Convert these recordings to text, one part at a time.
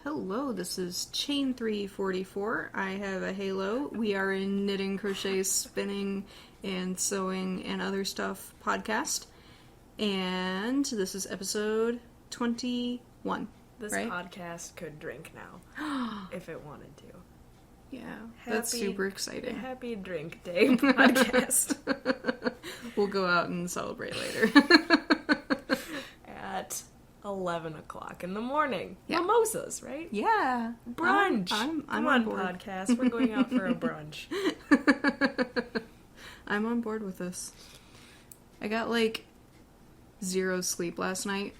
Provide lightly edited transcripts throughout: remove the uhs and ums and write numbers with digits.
Hello, this is Chain 344. I have a halo. We are a knitting, crochet, spinning, and sewing, and other stuff podcast. And this is episode 21. This right? podcast could drink now, if it wanted to. Yeah, that's super exciting. Happy Drink Day podcast. We'll go out and celebrate later. At 11 o'clock in the morning. Yeah. Mimosas, right? Yeah. Brunch. I'm Come on on, board. podcast. We're going out for a brunch. I'm on board with this. I got, 0 sleep last night.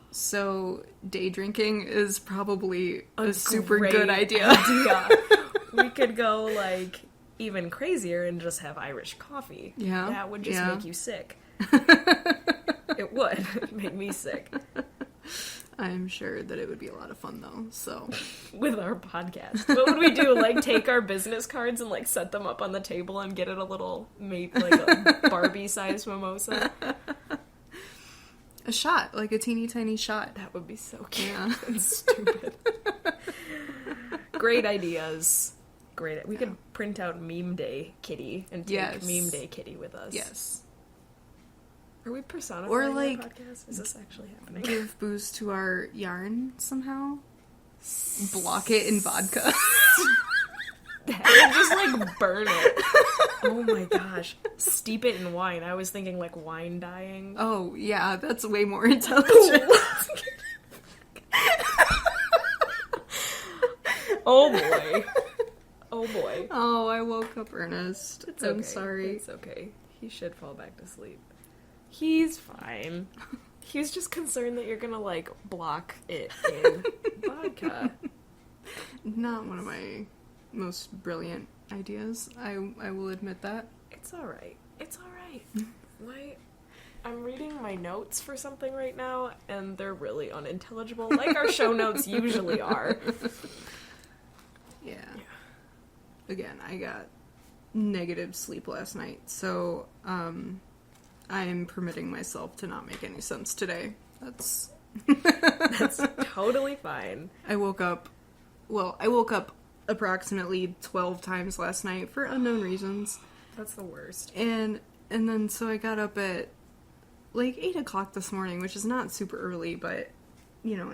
So, day drinking is probably a super good idea. We could go, even crazier and just have Irish coffee. Yeah. That would just make you sick. It would make me sick. I'm sure that it would be a lot of fun, though, so. With our podcast. What would we do? Take our business cards and, set them up on the table and get it a little, a Barbie-sized mimosa? A shot, a teeny tiny shot. That would be so cute and stupid. Great ideas. Great. We could print out Meme Day Kitty and take Meme Day Kitty with us. Yes. Are we personifying or our podcast? Is this actually happening? Give boost to our yarn somehow. Block it in vodka. And just burn it. Oh my gosh. Steep it in wine. I was thinking wine dyeing. Oh yeah, that's way more intelligent. Oh boy. Oh boy. Oh, I woke up Ernest. It's okay. I'm sorry. It's okay. He should fall back to sleep. He's fine. He was just concerned that you're gonna, block it in vodka. Not one of my most brilliant ideas. I will admit that. It's alright. It's alright. I'm reading my notes for something right now, and they're really unintelligible, like our show notes usually are. Yeah. Again, I got negative sleep last night, so, I am permitting myself to not make any sense today. That's totally fine. I woke up approximately 12 times last night for unknown reasons. That's the worst. And then so I got up at 8 o'clock this morning, which is not super early, but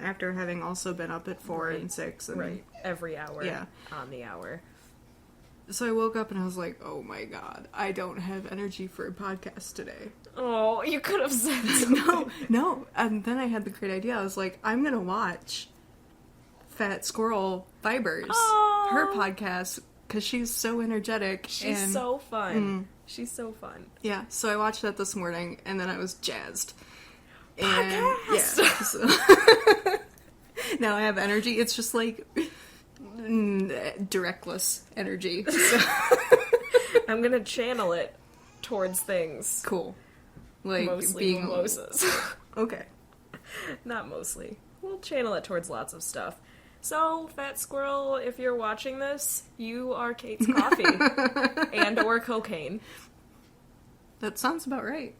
after having also been up at 4 and 6 and every hour. Yeah. On the hour. So I woke up and I was like, oh my god, I don't have energy for a podcast today. Oh, you could have said something. No. And then I had the great idea. I was like, I'm going to watch Fat Squirrel Fibers, her podcast, because she's so energetic. She's so fun. She's so fun. Yeah, so I watched that this morning, and then I was jazzed. Podcast! And, yeah. So now I have energy. It's just directless energy. So. I'm gonna channel it towards things. Cool. Mostly being mimosas. Okay. Not mostly. We'll channel it towards lots of stuff. So, Fat Squirrel, if you're watching this, you are Kait's coffee. And or cocaine. That sounds about right.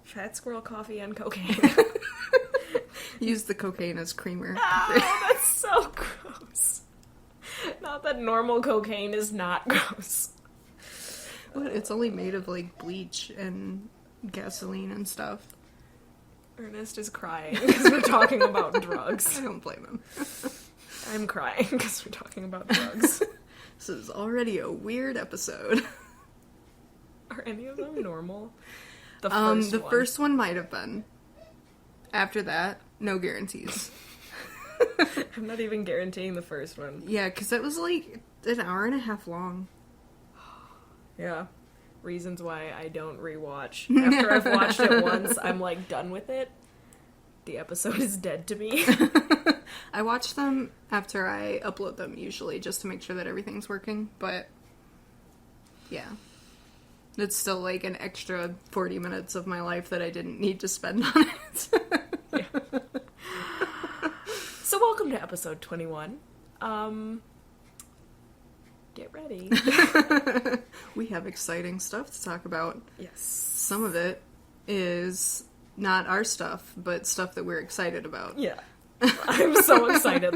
Fat Squirrel coffee and cocaine. Use the cocaine as creamer. Oh, that's so gross. Not that normal cocaine is not gross. What? It's only made of bleach and gasoline and stuff. Ernest is crying because we're talking about drugs. I don't blame him. I'm crying because we're talking about drugs. This is already a weird episode. Are any of them normal? The first one might have been. After that, no guarantees. I'm not even guaranteeing the first one. Yeah, because it was an hour and a half long. Yeah. Reasons why I don't rewatch. After I've watched it once, I'm done with it. The episode is dead to me. I watch them after I upload them, usually, just to make sure that everything's working, but yeah. It's still an extra 40 minutes of my life that I didn't need to spend on it. Yeah. So welcome to episode 21. Get ready. We have exciting stuff to talk about. Yes. Some of it is not our stuff, but stuff that we're excited about. Yeah. I'm so excited.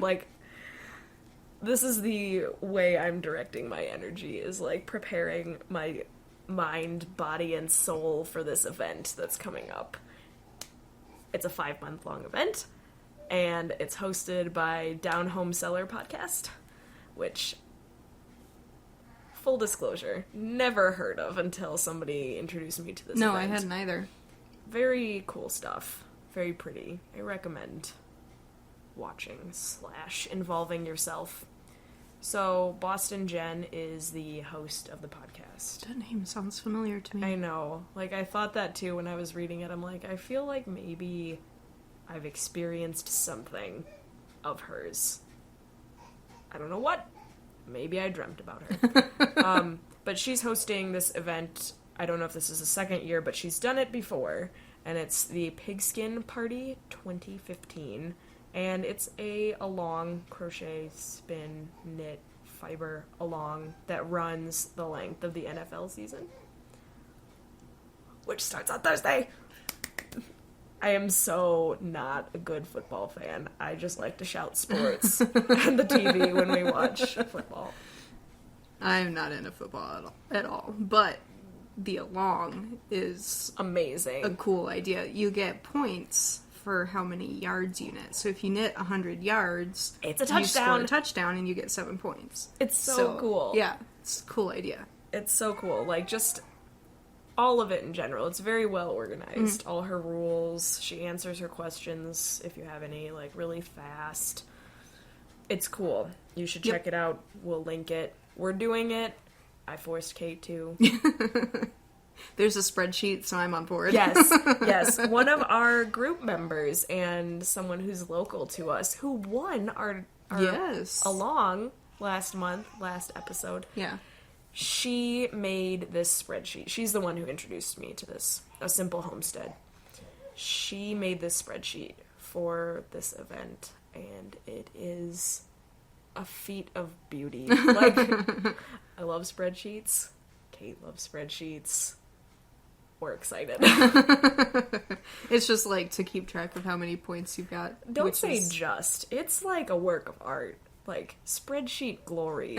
this is the way I'm directing my energy, is like preparing my mind, body, and soul for this event that's coming up. It's a 5-month-long event, and it's hosted by Down Home Cellar Podcast, which, full disclosure, never heard of until somebody introduced me to this event. No, I hadn't either. Very cool stuff. Very pretty. I recommend watching / involving yourself. So, Boston Jen is the host of the podcast. That name sounds familiar to me. I know. Like, I thought that too when I was reading it. I'm like, I feel like maybe I've experienced something of hers. I don't know what. Maybe I dreamt about her. But she's hosting this event. I don't know if this is the second year, but she's done it before. And it's the Pigskin Party 2015. And it's a along crochet, spin, knit, fiber along that runs the length of the NFL season, which starts on Thursday. I am so not a good football fan. I just like to shout sports on the TV when we watch football. I'm not into football at all, but the along is amazing. A cool idea. You get points for how many yards you knit. So if you knit 100 yards, it's a touchdown. touchdown. You score a touchdown and you get 7 points. It's so cool. Yeah, it's a cool idea. It's so cool. Like, just all of it in general. It's very well organized. All her rules. She answers her questions, if you have any, like, really fast. It's cool. You should check it out. We'll link it. We're doing it. I forced Kate to. There's a spreadsheet, so I'm on board. Yes. One of our group members and someone who's local to us who won our along last episode. Yeah. She made this spreadsheet. She's the one who introduced me to this, A Simple Homestead. She made this spreadsheet for this event, and it is a feat of beauty. Like, I love spreadsheets. Kate loves spreadsheets. We're excited. It's just like to keep track of how many points you've got. Don't say just. It's like a work of art. Like, spreadsheet glory.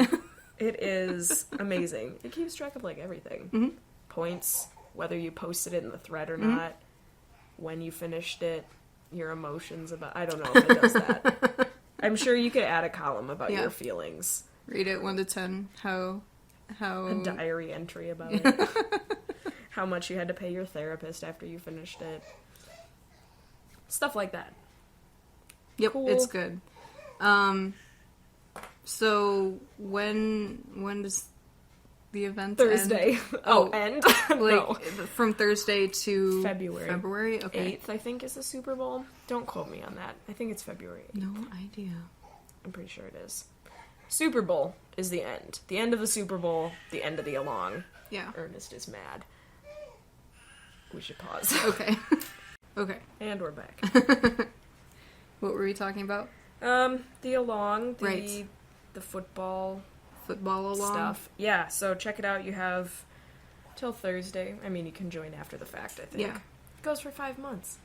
It is amazing. It keeps track of, like, everything. Mm-hmm. Points, whether you posted it in the thread or not, when you finished it, your emotions about... I don't know if it does that. I'm sure you could add a column about your feelings. Rate it 1 to 10. How... A diary entry about it. How much you had to pay your therapist after you finished it. Stuff like that. Yep, Cool. It's good. So when does the event Thursday. End? End? Like, No. From Thursday to February. Okay. 8th, I think, is the Super Bowl. Don't quote me on that. I think it's February 8th. No idea. I'm pretty sure it is. Super Bowl is the end. The end of the Super Bowl, the end of the along. Yeah. Ernest is mad. We should pause. Okay. Okay. And we're back. What were we talking about? The along, Right. the football Football along? stuff. Yeah, so check it out. You have till Thursday. I mean, you can join after the fact, I think. Yeah. It goes for 5 months.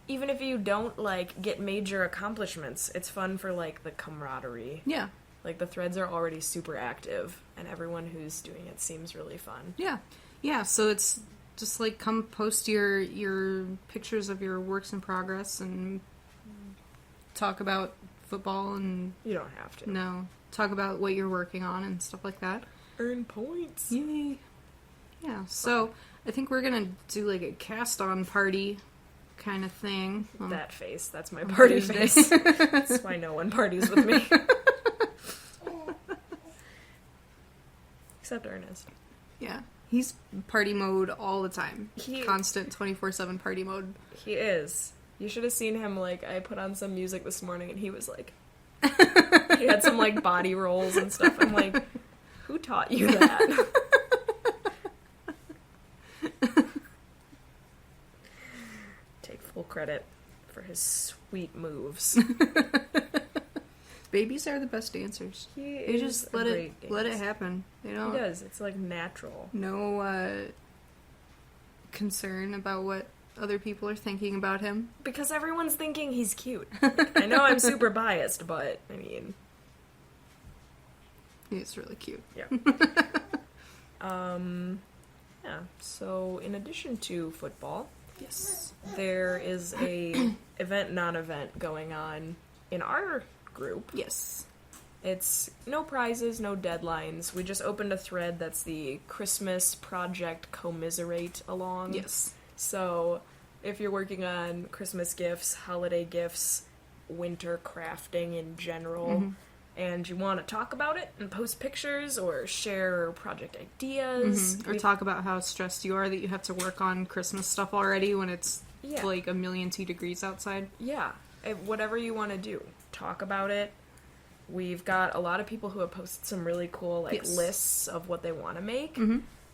Even if you don't, like, get major accomplishments, it's fun for, like, the camaraderie. Yeah. Like, the threads are already super active, and everyone who's doing it seems really fun. Yeah. Yeah, so it's just, like, come post your pictures of your works in progress and talk about football and... You don't have to. No. Talk about what you're working on and stuff like that. Earn points. Yay. Yeah, so I think we're gonna do, like, a cast-on party kind of thing. That face. That's my party face. That's why no one parties with me. Except Ernest. Yeah. He's party mode all the time. He- Constant 24/7 party mode. He is. You should have seen him, like, I put on some music this morning and he was like... he had some, like, body rolls and stuff. I'm like, who taught you that? Take full credit for his sweet moves. Babies are the best dancers. He They is just a let great it dancer. happen. They He don't does. It's, like, natural. no concern about what other people are thinking about him. Because everyone's thinking he's cute. Like, I know I'm super biased, but, I mean... He's really cute. Yeah. Yeah, so in addition to football, Yes. there is a non-event going on in our group. Yes. It's no prizes, no deadlines. We just opened a thread that's the Christmas Project Commiserate Along. Yes. So if you're working on Christmas gifts, holiday gifts, winter crafting in general, and you want to talk about it and post pictures or share project ideas. Or talk about how stressed you are that you have to work on Christmas stuff already when it's like 1,002 degrees outside. Yeah. Whatever you want to do. Talk about it. We've got a lot of people who have posted some really cool lists of what they want to make.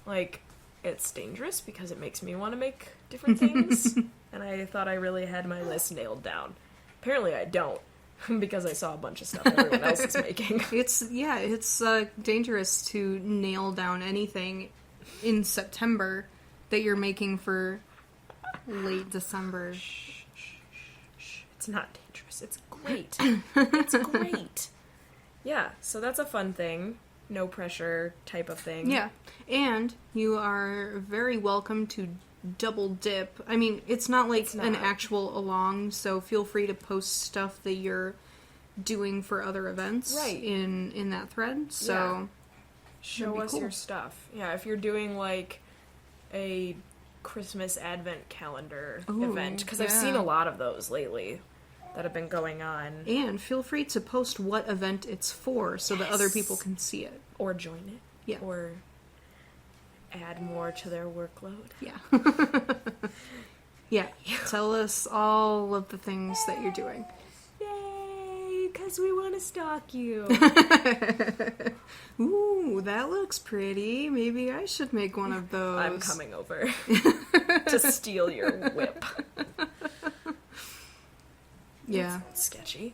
Like, it's dangerous because it makes me want to make different things. And I thought I really had my list nailed down. Apparently I don't. Because I saw a bunch of stuff everyone else is making. It's dangerous to nail down anything in September that you're making for late December. It's not dangerous. It's great. It's great. Yeah, so that's a fun thing. No pressure type of thing. Yeah, and you are very welcome to double dip. I mean, it's not like an actual along, so feel free to post stuff that you're doing for other events in that thread. So show us your stuff. Yeah, if you're doing like a Christmas Advent calendar event, because I've seen a lot of those lately that have been going on. And feel free to post what event it's for so that other people can see it. Or join it. Yeah. Or add more to their workload. Yeah. Yeah. Tell us all of the things that you're doing. Yay! Because we want to stalk you. Ooh, that looks pretty. Maybe I should make one of those. I'm coming over to steal your whip. Yeah. That's sketchy.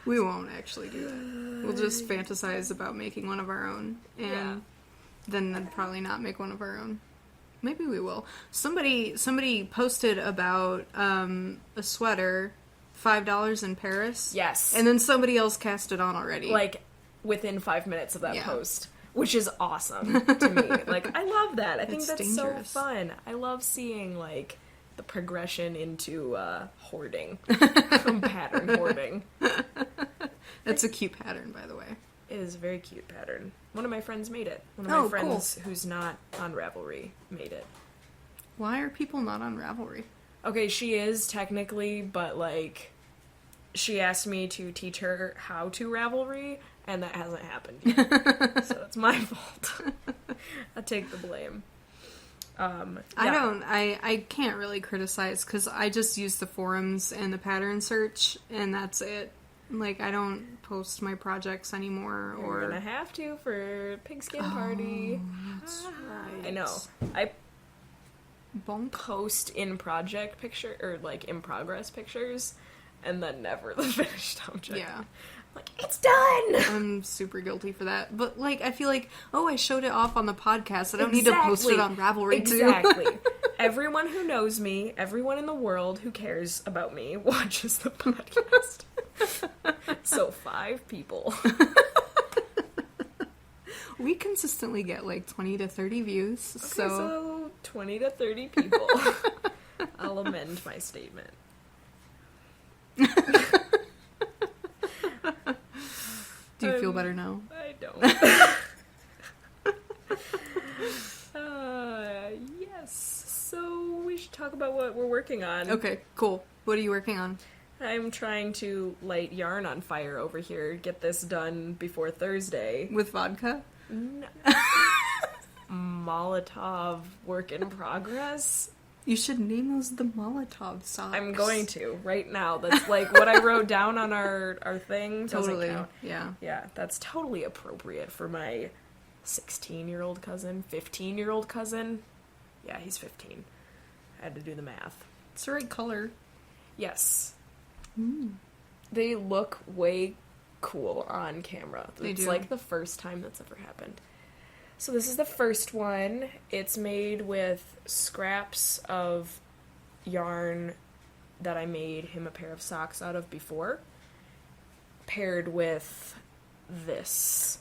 We won't actually do that. We'll just fantasize about making one of our own. And then probably not make one of our own. Maybe we will. Somebody posted about a sweater, $5 in Paris. Yes. And then somebody else cast it on already. Like, within 5 minutes of that post. Which is awesome to me. Like, I love that. I think that's dangerous. So fun. I love seeing, like, the progression into hoarding. Pattern hoarding. That's a cute pattern, by the way. It is a very cute pattern. One of my friends made it. One of my friends who's not on Ravelry made it. Why are people not on Ravelry? Okay, she is technically, but, like, she asked me to teach her how to Ravelry, and that hasn't happened yet. So it's my fault. I take the blame. I can't really criticize because I just use the forums and the pattern search, and that's it. Like, I don't post my projects anymore. You're gonna have to for Pigskin Party. That's right. I know. I post in project picture or like in progress pictures, and then never the finished object. Yeah. Like, it's done! I'm super guilty for that. But, like, I feel like, I showed it off on the podcast. I don't need to post it on Ravelry, too. Exactly. Everyone who knows me, everyone in the world who cares about me, watches the podcast. So 5 people. We consistently get, like, 20 to 30 views, Okay, so 20 to 30 people. I'll amend my statement. Do you feel better now? I don't. Yes. So we should talk about what we're working on. Okay, cool. What are you working on? I'm trying to light yarn on fire over here. Get this done before Thursday. With vodka? No. Molotov work in progress. You should name those the Molotov socks. I'm going to right now. That's like what I wrote down on our thing. Totally. Doesn't count. Yeah. Yeah, that's totally appropriate for my 16-year-old cousin, 15-year-old cousin. Yeah, he's 15. I had to do the math. It's the right color. Yes. Mm. They look way cool on camera. It's do. like the first time that's ever happened. So this is the first one. It's made with scraps of yarn that I made him a pair of socks out of before, paired with this,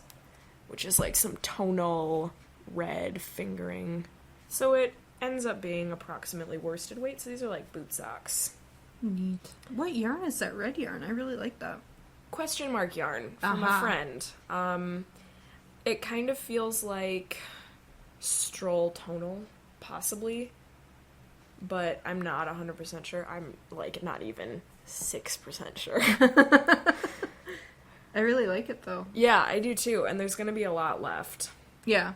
which is like some tonal red fingering. So it ends up being approximately worsted weight, so these are like boot socks. Neat. What yarn is that red yarn? I really like that. Question mark yarn from a friend. It kind of feels like Stroll tonal, possibly, but I'm not 100% sure. I'm like not even 6% sure. I really like it though. Yeah, I do too, and there's gonna be a lot left. Yeah.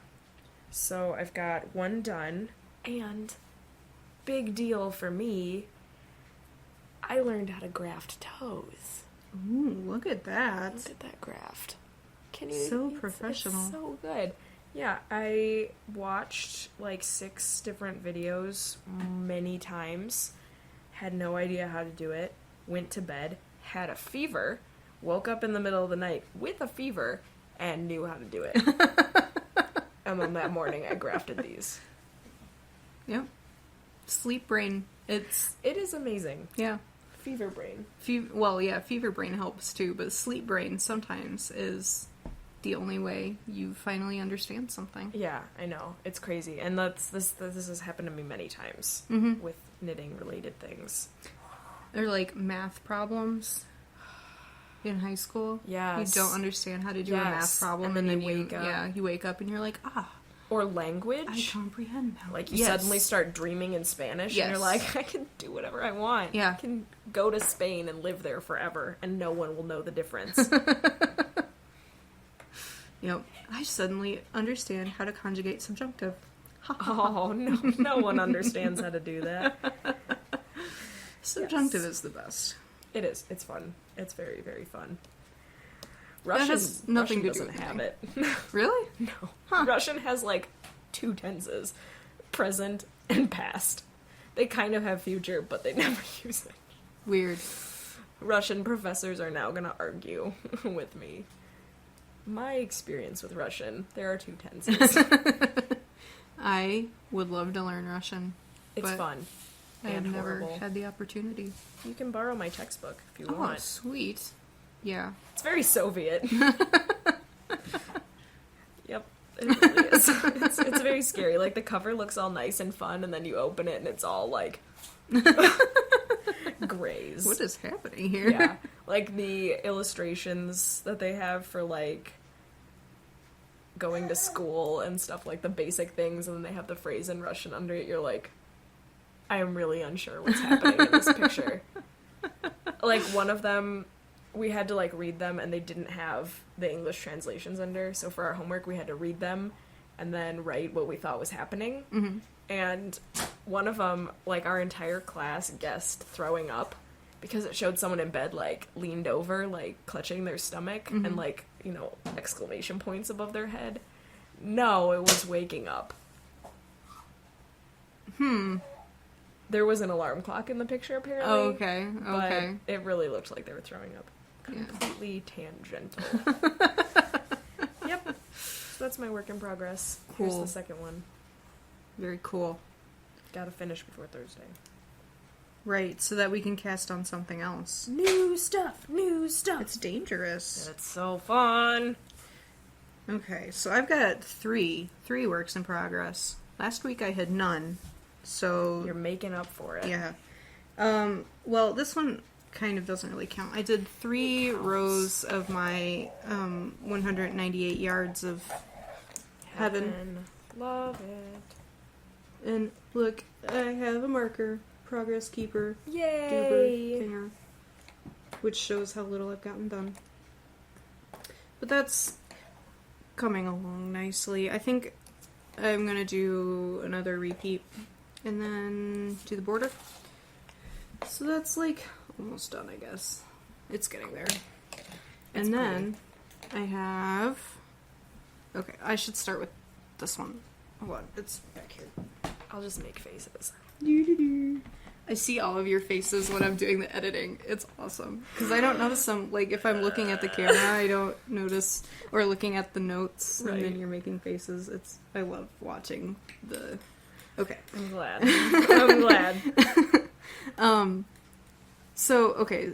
So I've got one done, and big deal for me, I learned how to graft toes. Ooh, look at that. Look at that graft. Can you? So professional. It's so good. Yeah, I watched like 6 different videos many times, had no idea how to do it, went to bed, had a fever, woke up in the middle of the night with a fever, and knew how to do it. And then that morning I grafted these. Yep. Sleep brain. It is amazing. Yeah. Fever brain. Fever brain helps too, but sleep brain sometimes is the only way you finally understand something. Yeah, I know. It's crazy. And this has happened to me many times with knitting related things. Or like math problems in high school. Yes. You don't understand how to do a math problem, and then you wake up. Yeah, you wake up and you're like, or language. I comprehend now. Like, you suddenly start dreaming in Spanish, and you're like, I can do whatever I want. Yeah. I can go to Spain and live there forever, and no one will know the difference. Yep. I suddenly understand how to conjugate subjunctive. Oh, no one understands how to do that. Subjunctive is the best. It is. It's fun. It's very, very fun. That has nothing Russian to do doesn't with have me. it. Really? No. Huh. Russian has like 2 tenses, present and past. They kind of have future, but they never use it. Weird. Russian professors are now gonna argue with me. My experience with Russian, there are 2 tenses. I would love to learn Russian. It's fun. I have and never horrible. had the opportunity. You can borrow my textbook if you Oh, want. sweet. Yeah. It's very Soviet. Yep, it really is. It's very scary. Like, the cover looks all nice and fun, and then you open it and it's all like grays. What is happening here? Yeah, like the illustrations that they have for like going to school and stuff, like the basic things, and then they have the phrase in Russian under it. You're like, I am really unsure what's happening in this picture. Like, one of them, we had to like read them, and they didn't have the English translations under, so for our homework we had to read them and then write what we thought was happening. Mm-hmm. And one of them, like, our entire class guessed throwing up because it showed someone in bed, like, leaned over, like, clutching their stomach and, like, you know, exclamation points above their head. No, it was waking up. There was an alarm clock in the picture, apparently. Oh, okay. Okay. But it really looked like they were throwing up. Yeah. Completely tangential. Yep. So that's my work in progress. Cool. Here's the second one. Very cool. Gotta finish before Thursday. Right, so that we can cast on something else. New stuff! New stuff! It's dangerous. It's so fun! Okay, so I've got three works in progress. Last week I had none, so... You're making up for it. Yeah. Well, this one kind of doesn't really count. I did 3 rows of my 198 yards of heaven. Love it. And look, I have a marker, progress keeper, Yay! thinger, which shows how little I've gotten done. But that's coming along nicely. I think I'm gonna do another repeat and then do the border. So that's like almost done, I guess. It's getting there. And then I have... Okay, I should start with this one. Hold on, it's back here. I'll just make faces. I see all of your faces when I'm doing the editing. It's awesome. Because I don't notice them, like, if I'm looking at the camera, I don't notice, or looking at the notes, Right. and then you're making faces. I love watching the... Okay. I'm glad. I'm glad. So, okay,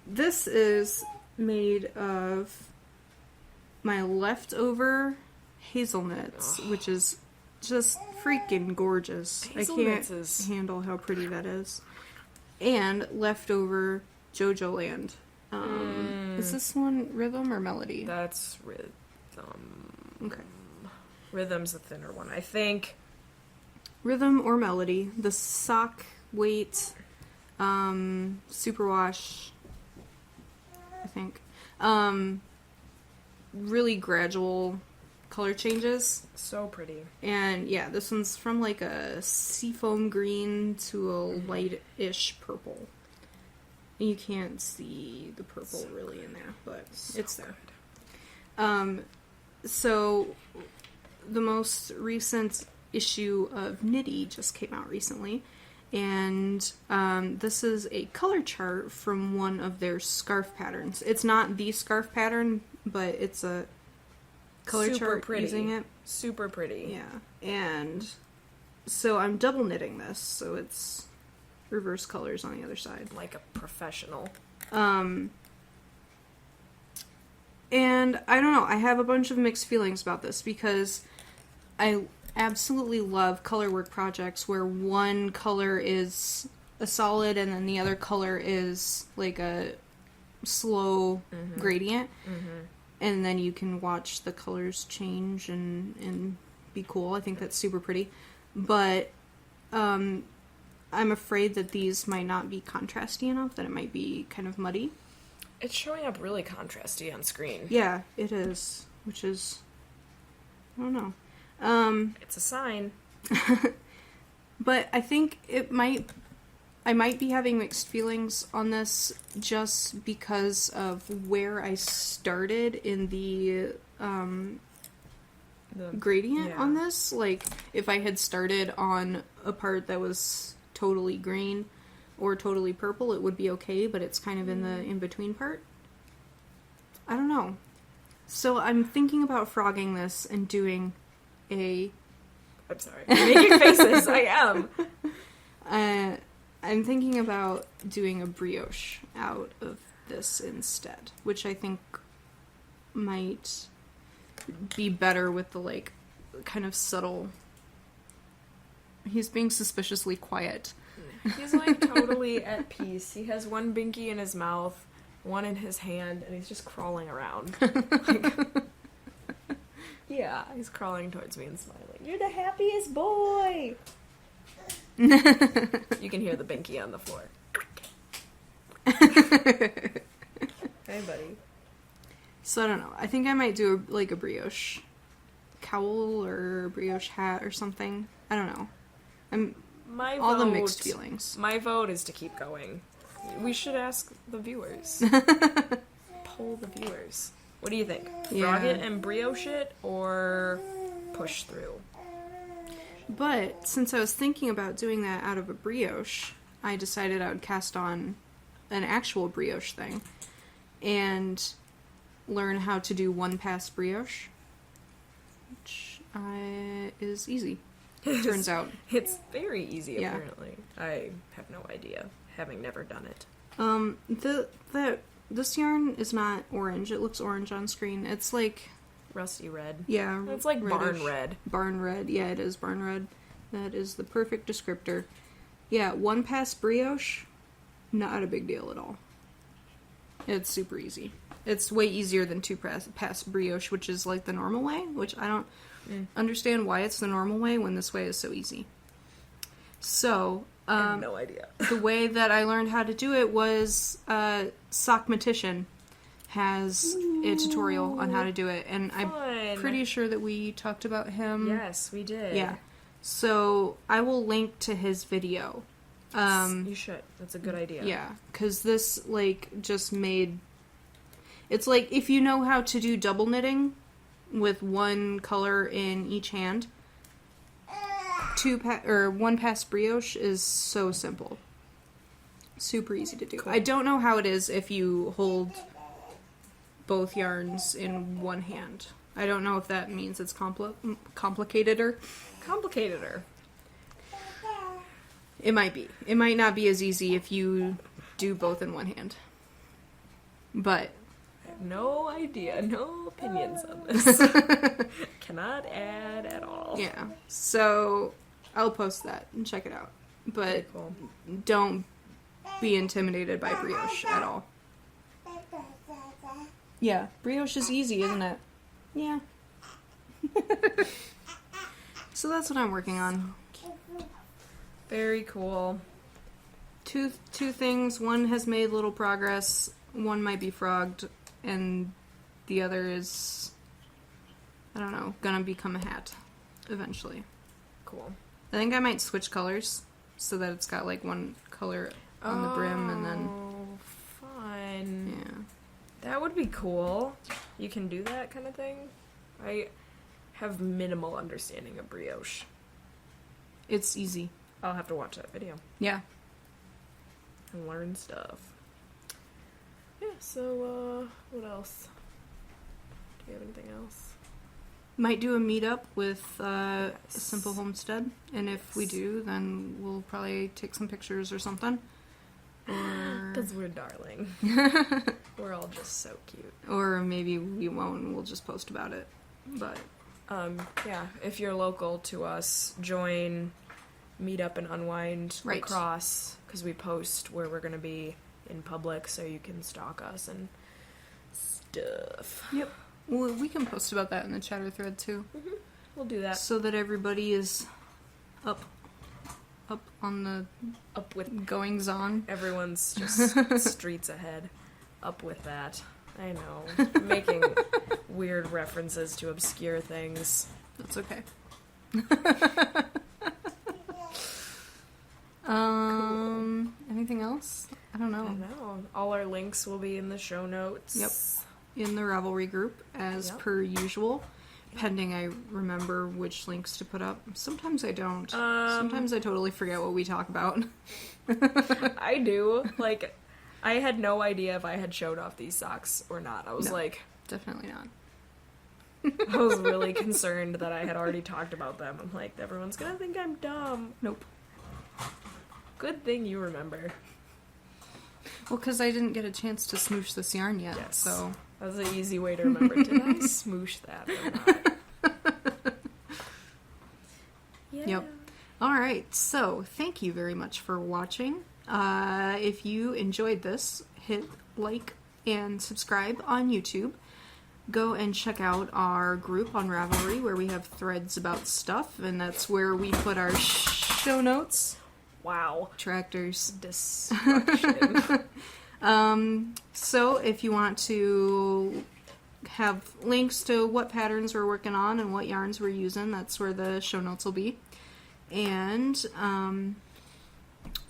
this is made of my leftover hazelnuts, which is just freaking gorgeous. Hazelnuts I can't is... handle how pretty that is. And leftover Jojo Land. Is this one rhythm or melody? That's rhythm. Okay. Rhythm's the thinner one, I think. Rhythm or melody. The sock weight, superwash, I think. Really gradual color changes. So pretty. And yeah, this one's from like a seafoam green to a light-ish purple. You can't see the purple really in there, but it's there. So the most recent issue of Knitty just came out recently, and this is a color chart from one of their scarf patterns. It's not the scarf pattern, but it's a color chart using it. Super pretty. Yeah, and so I'm double knitting this, so it's reverse colors on the other side. Like a professional. And I don't know, I have a bunch of mixed feelings about this because I absolutely love color work projects where one color is a solid and then the other color is like a slow gradient. And then you can watch the colors change and be cool. I think that's super pretty. But I'm afraid that these might not be contrasty enough, that it might be kind of muddy. It's showing up really contrasty on screen. Yeah, it is. Which is... I don't know. It's a sign. But I think I might be having mixed feelings on this just because of where I started in the gradient on this. Like, if I had started on a part that was totally green or totally purple, it would be okay, but it's kind of in the in-between part. I don't know. So I'm thinking about frogging this and doing I'm sorry. I'm making faces. I am. I'm thinking about doing a brioche out of this instead, which I think might be better with the, like, kind of subtle... He's being suspiciously quiet. He's, like, totally at peace. He has one binky in his mouth, one in his hand, and he's just crawling around. Like, yeah, he's crawling towards me and smiling. You're the happiest boy! You can hear the binky on the floor. Hey, buddy. So I don't know. I think I might do a brioche cowl or a brioche hat or something. I don't know. All the mixed feelings. My vote is to keep going. We should ask the viewers. Poll the viewers. What do you think? Frog it and brioche it, or push through? But since I was thinking about doing that out of a brioche, I decided I would cast on an actual brioche thing and learn how to do one-pass brioche, which is easy. Turns out. It's very easy, apparently. I have no idea, having never done it. This yarn is not orange. It looks orange on screen. It's like... Rusty red. Yeah. It's like reddish. barn red. Barn red. Yeah, it is barn red. That is the perfect descriptor. Yeah, one-pass brioche, not a big deal at all. It's super easy. It's way easier than two-pass brioche, which is like the normal way, which I don't understand why it's the normal way when this way is so easy. So, I have no idea. The way that I learned how to do it was Sockmatician has a tutorial on how to do it, and I'm pretty sure that we talked about him. Yes, we did. Yeah. So, I will link to his video. You should. That's a good idea. Yeah, because this, like, just made... It's like, if you know how to do double knitting with one color in each hand, one-pass brioche is so simple. Super easy to do. Cool. I don't know how it is if you hold both yarns in one hand. I don't know if that means it's complicated-er. Complicated-er. It might be. It might not be as easy if you do both in one hand. But no idea, no opinions on this. Cannot add at all. Yeah. So I'll post that and check it out. But Cool. don't be intimidated by brioche at all. Yeah, brioche is easy, isn't it? Yeah. So that's what I'm working on. Very cool. Two things. One has made little progress. One might be frogged, and the other is, I don't know, gonna become a hat eventually. Cool. I think I might switch colors so that it's got like one color on the brim and then. Oh, fun. Yeah. That would be cool. You can do that kind of thing. I have minimal understanding of brioche. It's easy. I'll have to watch that video Yeah. and learn stuff. Yeah, so, what else? Do you have anything else? Might do a meetup with Yes. Simple Homestead, and if we do, then we'll probably take some pictures or something. Or, Because we're darling. We're all just so cute. or maybe we won't, and we'll just post about it. But Yeah, if you're local to us, join Meetup and Unwind Right. Lacrosse, because we post where we're going to be in public, so you can stalk us and stuff. Yep. Well, we can post about that in the chatter thread too, We'll do that. so that everybody is up on the Up with goings on. everyone's just streets ahead. Up with that. I know. Making weird references to obscure things. That's okay. Anything else? I don't I know. don't know. All our links will be in the show notes. Yep. In the Ravelry group, as Yep. per usual, pending I remember which links to put up. Sometimes I don't. Sometimes I totally forget what we talk about. I do. Like, I had no idea if I had showed off these socks or not. I was No. like, Definitely not. I was really concerned that I had already talked about them. I'm like, everyone's gonna think I'm dumb. Nope. Good thing you remember. Well, because I didn't get a chance to smoosh this yarn yet, Yes. so... That was an easy way to remember. Did I smoosh that or not? Yeah. Yep. Alright, so thank you very much for watching. If you enjoyed this, hit like and subscribe on YouTube. Go and check out our group on Ravelry where we have threads about stuff, and that's where we put our show notes. Wow. Tractors. Destruction. So if you want to have links to what patterns we're working on and what yarns we're using, that's where the show notes will be. And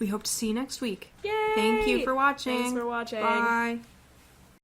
we hope to see you next week. Yay! Thank you for watching. Thanks for watching. Bye.